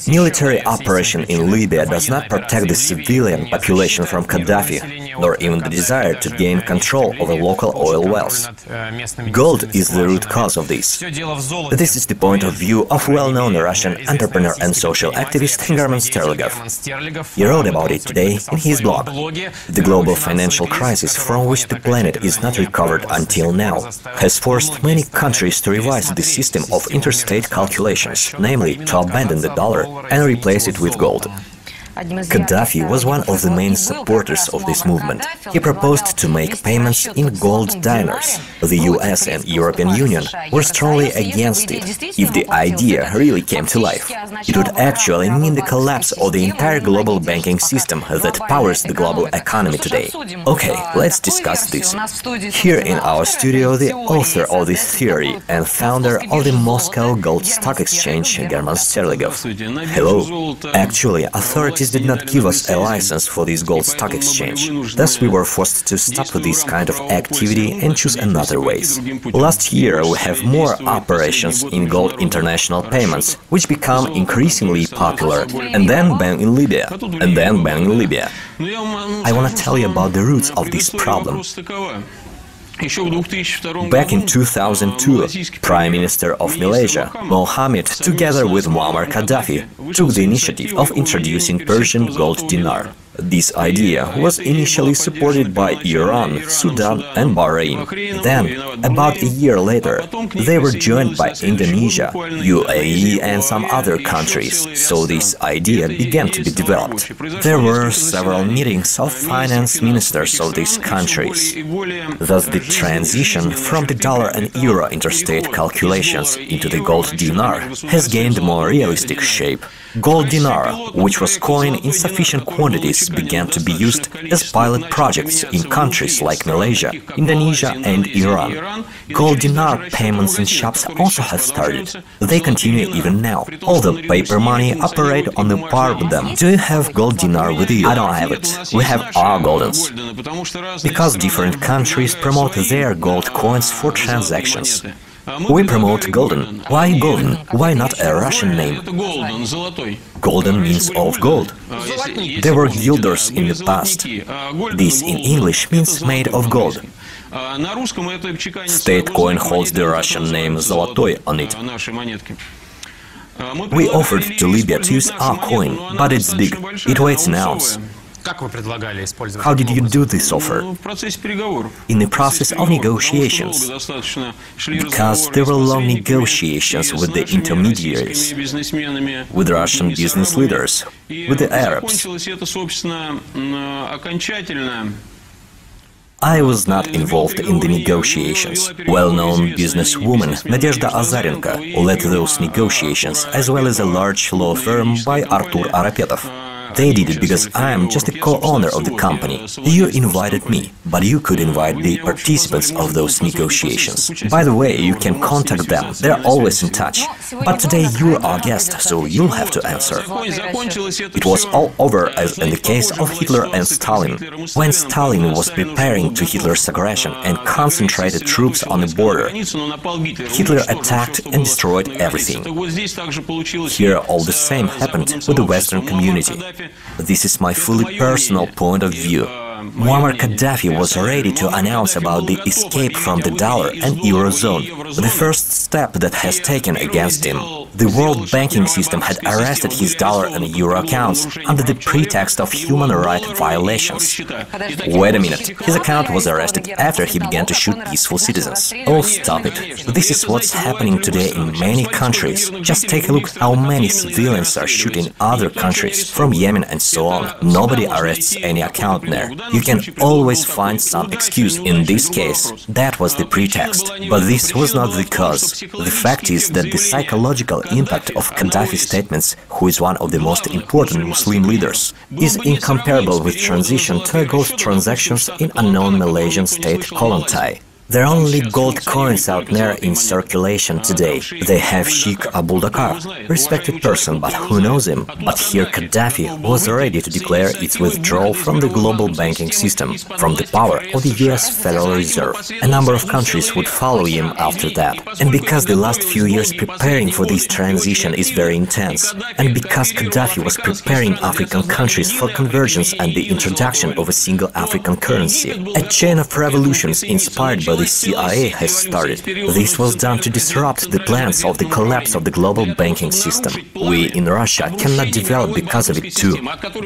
Military operation in Libya does not protect the civilian population from Gaddafi, nor even the desire to gain control over local oil wells. Gold is the root cause of this. This is the point of view of well-known Russian entrepreneur and social activist German Sterligov. He wrote about it today in his blog. The global financial crisis from which the planet is not recovered until now has forced many countries to revise the system of interstate calculations, namely to abandon the dollar and replace it with gold. Gaddafi was one of the main supporters of this movement. He proposed to make payments in gold dinars. The US and European Union were strongly against it. If the idea really came to life, it would actually mean the collapse of the entire global banking system that powers the global economy today. Okay, let's discuss this. Here in our studio, the author of this theory and founder of the Moscow Gold Stock Exchange, German Sterligov. Hello. Actually, authorities did not give us a license for this gold stock exchange. Thus, we were forced to stop this kind of activity and choose another ways. Last year, we have more operations in gold international payments, which become increasingly popular, and then ban in Libya, and then ban in Libya. I want to tell you about the roots of this problem. Back in 2002, Prime Minister of Malaysia, Mohammed, together with Muammar Gaddafi, took the initiative of introducing Persian gold dinar. This idea was initially supported by Iran, Sudan and Bahrain. Then, about a year later, they were joined by Indonesia, UAE and some other countries, so this idea began to be developed. There were several meetings of finance ministers of these countries. Thus, the transition from the dollar and euro interstate calculations into the gold dinar has gained more realistic shape. Gold dinar, which was coined in sufficient quantities, began to be used as pilot projects in countries like Malaysia, Indonesia and Iran. Gold dinar payments in shops also have started. They continue even now, although paper money operate on the par with them. Do you have gold dinar with you? I don't have it. We have our goldens. Because different countries promote their gold coins for transactions. We promote golden. Why golden? Why not a Russian name? Golden means of gold. There were guilders in the past. This in English means made of gold. State coin holds the Russian name Zolotoy on it. We offered to Libya to use our coin, but it's big. It weighs an ounce. How did you do this offer? In the process of negotiations. Because there were long negotiations with the intermediaries, with Russian business leaders, with the Arabs. I was not involved in the negotiations. Well-known businesswoman Nadezhda Azarenko led those negotiations, as well as a large law firm by Artur Arapetov. They did it because I am just a co-owner of the company. You invited me, but you could invite the participants of those negotiations. By the way, you can contact them, they're always in touch. But today you're our guest, so you'll have to answer. It was all over as in the case of Hitler and Stalin. When Stalin was preparing to Hitler's aggression and concentrated troops on the border, Hitler attacked and destroyed everything. Here all the same happened with the Western community. This is my fully personal point of view. Muammar Gaddafi was ready to announce about the escape from the dollar and eurozone, the first step that has taken against him. The world banking system had arrested his dollar and euro accounts under the pretext of human rights violations. Wait a minute, his account was arrested after he began to shoot peaceful citizens. Oh, stop it. This is what's happening today in many countries. Just take a look how many civilians are shot in other countries, from Yemen and so on. Nobody arrests any account there. You can always find some excuse. In this case, that was the pretext. But this was not the cause. The fact is that the psychological impact of Gaddafi's statements, who is one of the most important Muslim leaders, is incomparable with transition to gold transactions in unknown Malaysian state Kolontai. There are only gold coins out there in circulation today. They have Sheikh Abubakar, respected person, but who knows him? But here Gaddafi was ready to declare its withdrawal from the global banking system, from the power of the US Federal Reserve. A number of countries would follow him after that. And because the last few years preparing for this transition is very intense, and because Gaddafi was preparing African countries for convergence and the introduction of a single African currency, a chain of revolutions inspired by the CIA has started. This was done to disrupt the plans of the collapse of the global banking system. We in Russia cannot develop because of it too.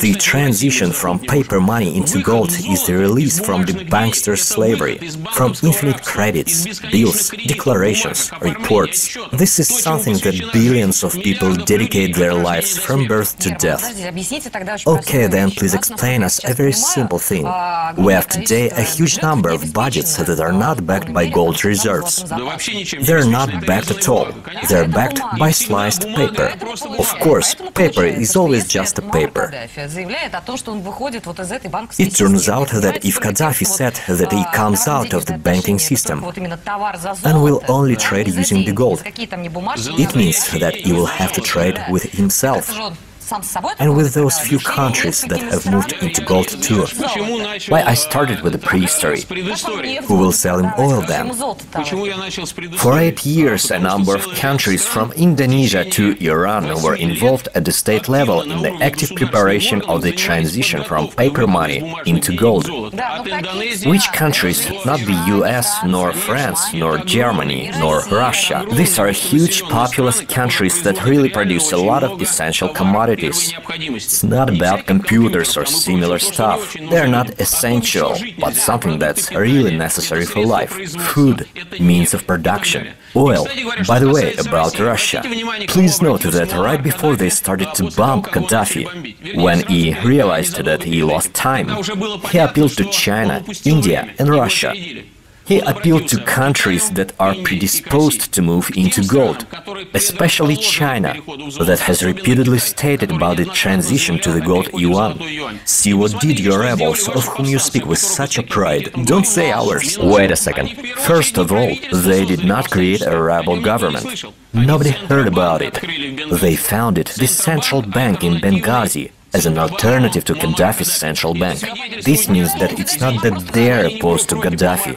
The transition from paper money into gold is the release from the bankster slavery, from infinite credits, bills, declarations, reports. This is something that billions of people dedicate their lives from birth to death. Okay, then please explain us a very simple thing. We have today a huge number of budgets that are not backed by gold reserves. They're not backed at all. They're backed by sliced paper. Of course, paper is always just a paper. It turns out that if Gaddafi said that he comes out of the banking system and will only trade using the gold, it means that he will have to trade with himself. And with those few countries that have moved into gold too. Why I started with the prehistory. Who will sell him oil then? For 8 years, a number of countries from Indonesia to Iran were involved at the state level in the active preparation of the transition from paper money into gold. Which countries? Not the US, nor France, nor Germany, nor Russia. These are huge populous countries that really produce a lot of essential commodities. It's not about computers or similar stuff. They're not essential, but something that's really necessary for life. Food, means of production, oil. By the way, about Russia. Please note that right before they started to bomb Gaddafi, when he realized that he lost time, he appealed to China, India and Russia. He appealed to countries that are predisposed to move into gold, especially China, that has repeatedly stated about the transition to the gold yuan. See what did your rebels, of whom you speak with such a pride. Don't say ours. Wait a second. First of all, they did not create a rebel government. Nobody heard about it. They founded the central bank in Benghazi as an alternative to Gaddafi's central bank. This means that it's not that they're opposed to Gaddafi,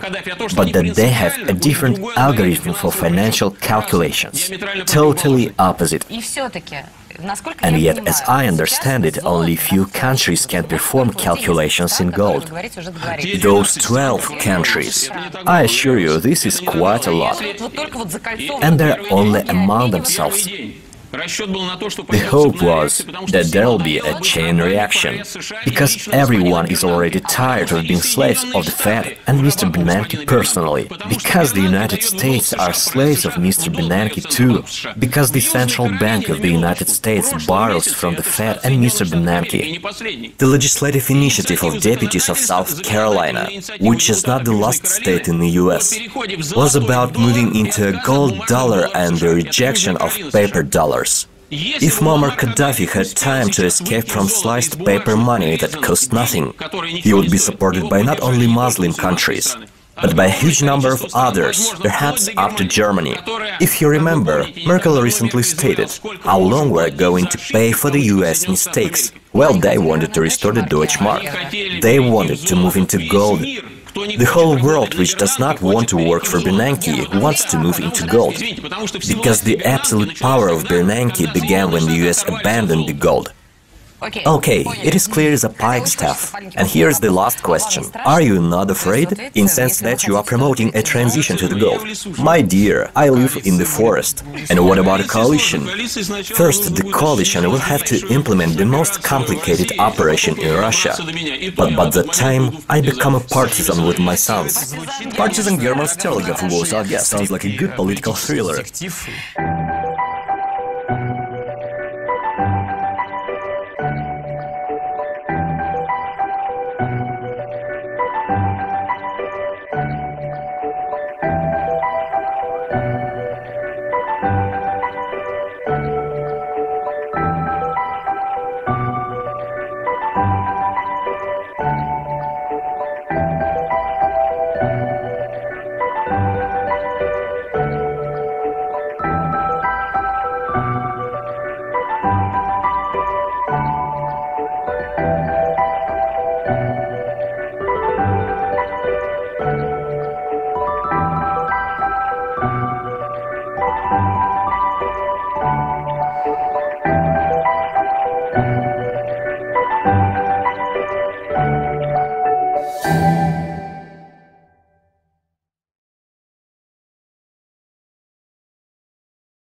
but that they have a different algorithm for financial calculations. Totally opposite. And yet, as I understand it, only few countries can perform calculations in gold. Those 12 countries. I assure you, this is quite a lot. And they're only among themselves. The hope was that there will be a chain reaction, because everyone is already tired of being slaves of the Fed and Mr. Bernanke personally, because the United States are slaves of Mr. Bernanke too, because the Central Bank of the United States borrows from the Fed and Mr. Bernanke. The legislative initiative of deputies of South Carolina, which is not the last state in the US, was about moving into a gold dollar and the rejection of paper dollars. If Muammar Gaddafi had time to escape from sliced paper money that cost nothing, he would be supported by not only Muslim countries, but by a huge number of others, perhaps up to Germany. If you remember, Merkel recently stated how long we're going to pay for the US mistakes. Well, they wanted to restore the Deutschmark. They wanted to move into gold. The whole world, which does not want to work for Bernanke, wants to move into gold, because the absolute power of Bernanke began when the US abandoned the gold. Okay, it is clear as a pikestaff. And here's the last question. Are you not afraid? In sense that you are promoting a transition to the gold. My dear, I live in the forest. And what about a coalition? First, the coalition will have to implement the most complicated operation in Russia. But by that time, I become a partisan with my sons. Partisan German Sterling of Warsaw, sounds like a good political thriller.